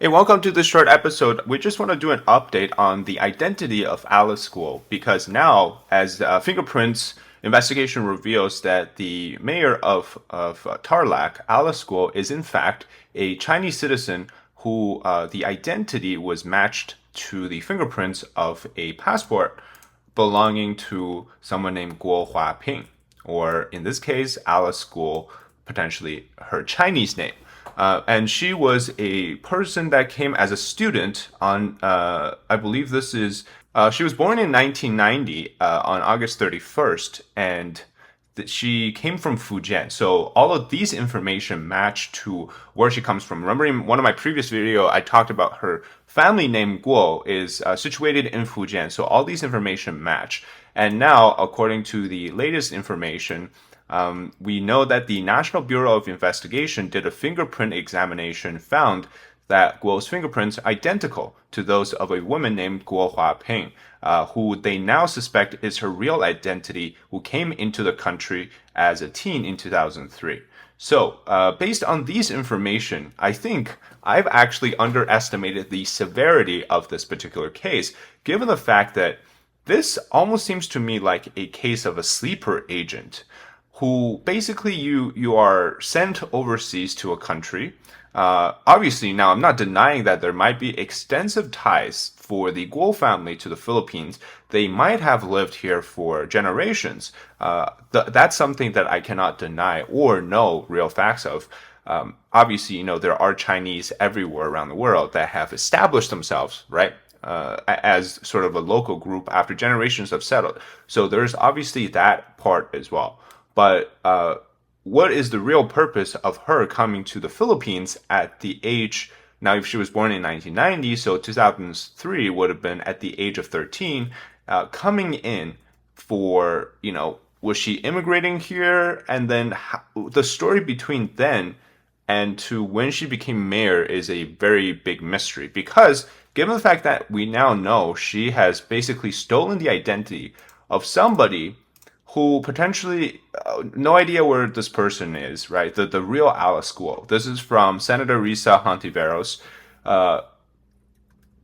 Hey, welcome to this short episode. We just want to do an update on the identity of Alice Guo because now, as fingerprints investigation reveals that the mayor of Tarlac, Alice Guo, is in fact a Chinese citizen who the identity was matched to the fingerprints of a passport belonging to someone named Guo Huaping, or in this case, Alice Guo, potentially her Chinese name. And she was a person that came as a student on, I believe this is, she was born in 1990 on August 31st, and she came from Fujian. So all of these information match to where she comes from. Remember in one of my previous video, I talked about her family name Guo is situated in Fujian. So all these information match. And now, according to the latest information, we know that the National Bureau of Investigation did a fingerprint examination, found that Guo's fingerprints identical to those of a woman named Guo Huaping, who they now suspect is her real identity, who came into the country as a teen in 2003. So, based on these information, I think I've actually underestimated the severity of this particular case, given the fact that this almost seems to me like a case of a sleeper agent who basically you are sent overseas to a country. Obviously, now I'm not denying that there might be extensive ties for the Guo family to the Philippines. They might have lived here for generations. That's something that I cannot deny or know real facts of. Obviously, there are Chinese everywhere around the world that have established themselves, right? As sort of a local group after generations have settled. So there's obviously that part as well. But what is the real purpose of her coming to the Philippines at the age, now if she was born in 1990, so 2003 would have been at the age of 13, coming in for, was she immigrating here? And then the story between then and to when she became mayor is a very big mystery, because given the fact that we now know she has basically stolen the identity of somebody who potentially, no idea where this person is, right? The real Alice Guo. This is from Senator Risa Hontiveros.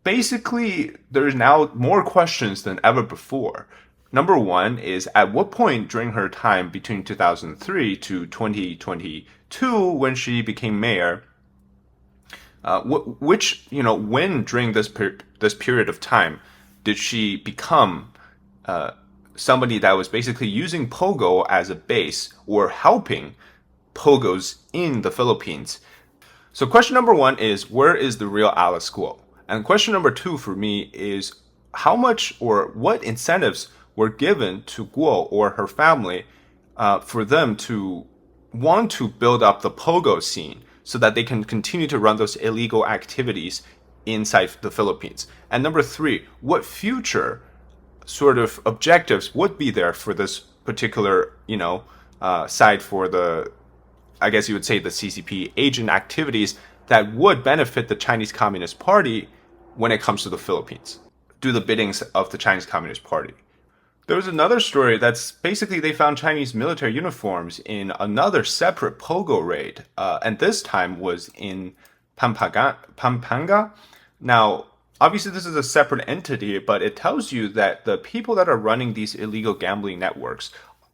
Basically, there's now more questions than ever before. Number one is, at what point during her time between 2003 to 2022, when she became mayor, when during this period of time did she become somebody that was basically using POGO as a base or helping POGOs in the Philippines? So question number one is, where is the real Alice Guo? And question number two for me is, how much or what incentives were given to Guo or her family for them to want to build up the POGO scene so that they can continue to run those illegal activities inside the Philippines? And number three, what future sort of objectives would be there for this particular, side for the, I guess you would say, the CCP agent activities that would benefit the Chinese Communist Party when it comes to the Philippines, do the biddings of the Chinese Communist Party. There was another story that's basically they found Chinese military uniforms in another separate POGO raid, and this time was in Pampanga. Now, obviously, this is a separate entity, but it tells you that the people that are running these illegal gambling networks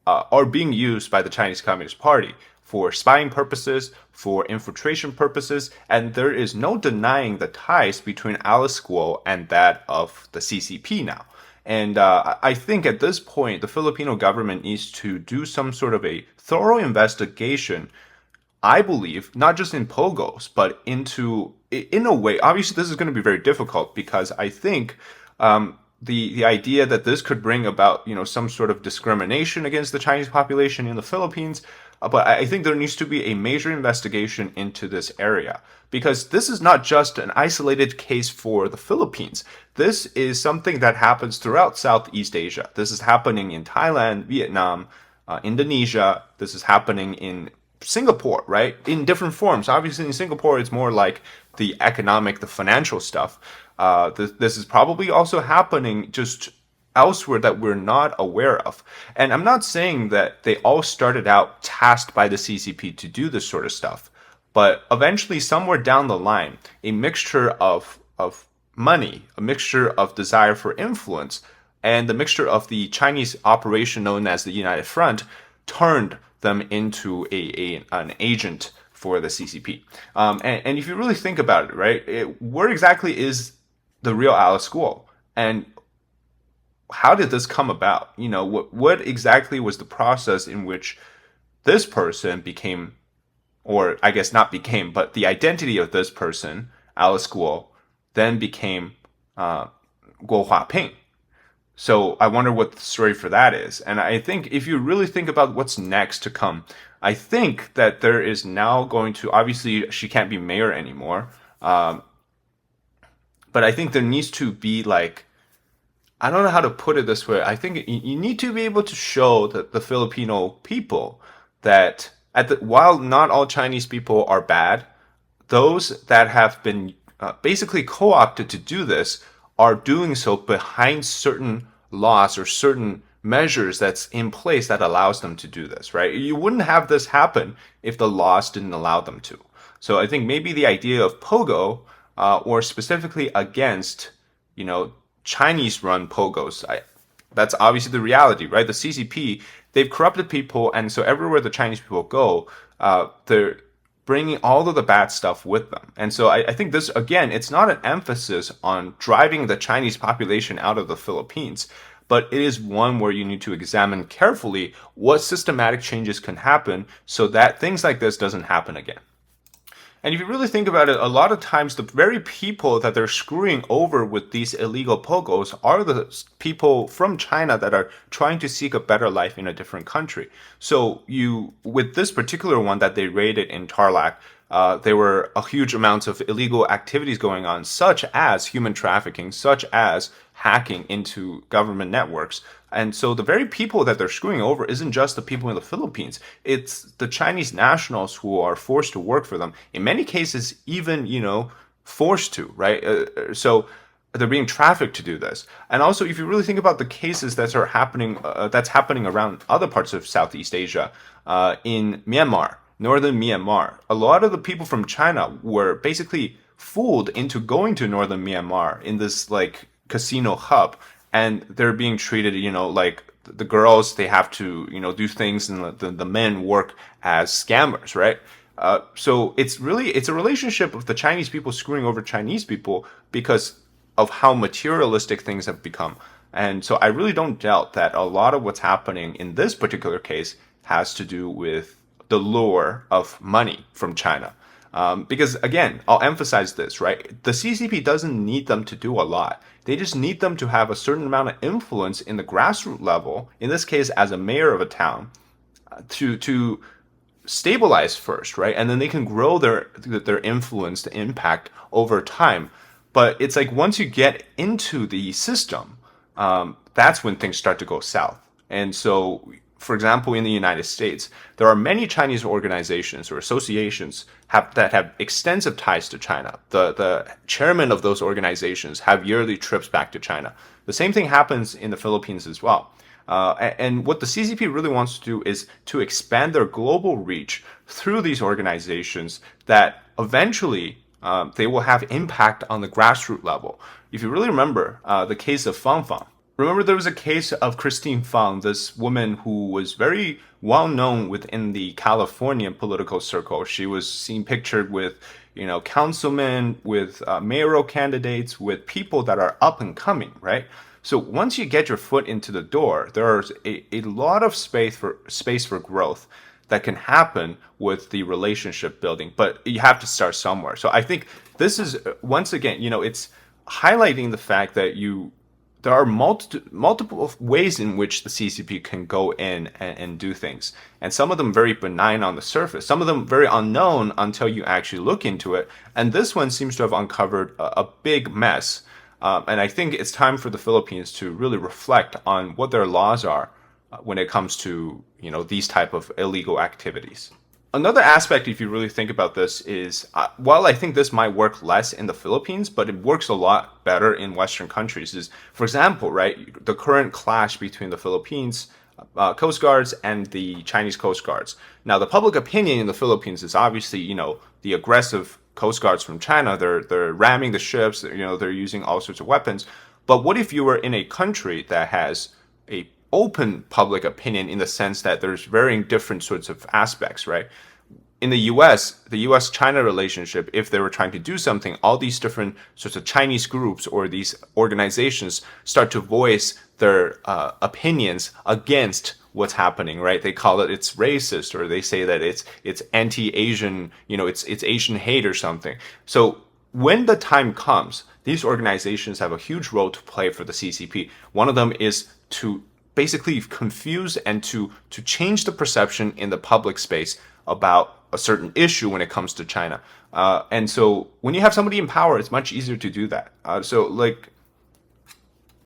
are being used by the Chinese Communist Party for spying purposes, for infiltration purposes, and there is no denying the ties between Alice Guo and that of the CCP now. And I think at this point, the Filipino government needs to do some sort of a thorough investigation, I believe, not just in POGOs, but in a way, obviously this is going to be very difficult because I think the idea that this could bring about, some sort of discrimination against the Chinese population in the Philippines, but I think there needs to be a major investigation into this area, because this is not just an isolated case for the Philippines. This is something that happens throughout Southeast Asia. This is happening in Thailand, Vietnam, Indonesia. This is happening in Singapore, right? In different forms. Obviously, in Singapore, it's more like the economic, the financial stuff. This is probably also happening just elsewhere that we're not aware of. And I'm not saying that they all started out tasked by the CCP to do this sort of stuff, But eventually, somewhere down the line, a mixture of money, a mixture of desire for influence, and the mixture of the Chinese operation known as the United Front turned them into an agent for the CCP. And if you really think about it, right, where exactly is the real Alice Guo? And how did this come about? What exactly was the process in which this person became, or I guess not became, but the identity of this person, Alice Guo, then became Guo Huaping. So I wonder what the story for that is. And I think if you really think about what's next to come, I think that there is now going to, obviously she can't be mayor anymore, but I think there needs to be like, I don't know how to put it this way. I think you need to be able to show the Filipino people that while not all Chinese people are bad, those that have been basically co-opted to do this are doing so behind certain laws or certain measures that's in place that allows them to do this, right? You wouldn't have this happen if the laws didn't allow them to. So I think maybe the idea of POGO, or specifically against, Chinese-run POGOs, that's obviously the reality, right? The CCP, they've corrupted people, and so everywhere the Chinese people go, they're bringing all of the bad stuff with them. And so I think this, again, it's not an emphasis on driving the Chinese population out of the Philippines, but it is one where you need to examine carefully what systematic changes can happen so that things like this doesn't happen again. And if you really think about it, a lot of times the very people that they're screwing over with these illegal POGOs are the people from China that are trying to seek a better life in a different country. So with this particular one that they raided in Tarlac, there were a huge amounts of illegal activities going on, such as human trafficking, such as hacking into government networks. And so the very people that they're screwing over isn't just the people in the Philippines. It's the Chinese nationals who are forced to work for them. In many cases, even, forced to, right? So they're being trafficked to do this. And also, if you really think about the cases that are happening, that's happening around other parts of Southeast Asia, in Myanmar, northern Myanmar, a lot of the people from China were basically fooled into going to northern Myanmar in this like casino hub, and they're being treated, like the girls, they have to, do things, and the men work as scammers, right? So it's a relationship of the Chinese people screwing over Chinese people because of how materialistic things have become. And so I really don't doubt that a lot of what's happening in this particular case has to do with the lure of money from China. Because again, I'll emphasize this, right? The CCP doesn't need them to do a lot. They just need them to have a certain amount of influence in the grassroots level, in this case as a mayor of a town, to stabilize first, right? And then they can grow their influence, the impact over time. But it's like once you get into the system, that's when things start to go south. And so, for example, in the United States, there are many Chinese organizations or associations that have extensive ties to China. The chairman of those organizations have yearly trips back to China. The same thing happens in the Philippines as well. And what the CCP really wants to do is to expand their global reach through these organizations that eventually they will have impact on the grassroots level. If you really remember the case of Fang Fang, remember there was a case of Christine Fang, this woman who was very well known within the Californian political circle. She was seen pictured with, councilmen, with mayoral candidates, with people that are up and coming, right? So once you get your foot into the door, there's a lot of space for growth that can happen with the relationship building, but you have to start somewhere. So I think this is, once again, it's highlighting the fact that there are multiple ways in which the CCP can go in and do things. And some of them very benign on the surface, some of them very unknown until you actually look into it. And this one seems to have uncovered a big mess. And I think it's time for the Philippines to really reflect on what their laws are when it comes to, these type of illegal activities. Another aspect, if you really think about this, is while I think this might work less in the Philippines, but it works a lot better in Western countries, is, for example, right, the current clash between the Philippines, Coast Guards and the Chinese Coast Guards. Now, the public opinion in the Philippines is obviously, the aggressive Coast Guards from China. They're ramming the ships. They're using all sorts of weapons. But what if you were in a country that has a open public opinion in the sense that there's varying different sorts of aspects, right? In the US China relationship, if they were trying to do something, all these different sorts of Chinese groups or these organizations start to voice their opinions against what's happening, right? They call it's racist, or they say that it's anti-Asian, it's Asian hate or something. So when the time comes, these organizations have a huge role to play for the CCP. One of them is to basically confuse and to change the perception in the public space about a certain issue when it comes to China. And so when you have somebody in power, it's much easier to do that. So like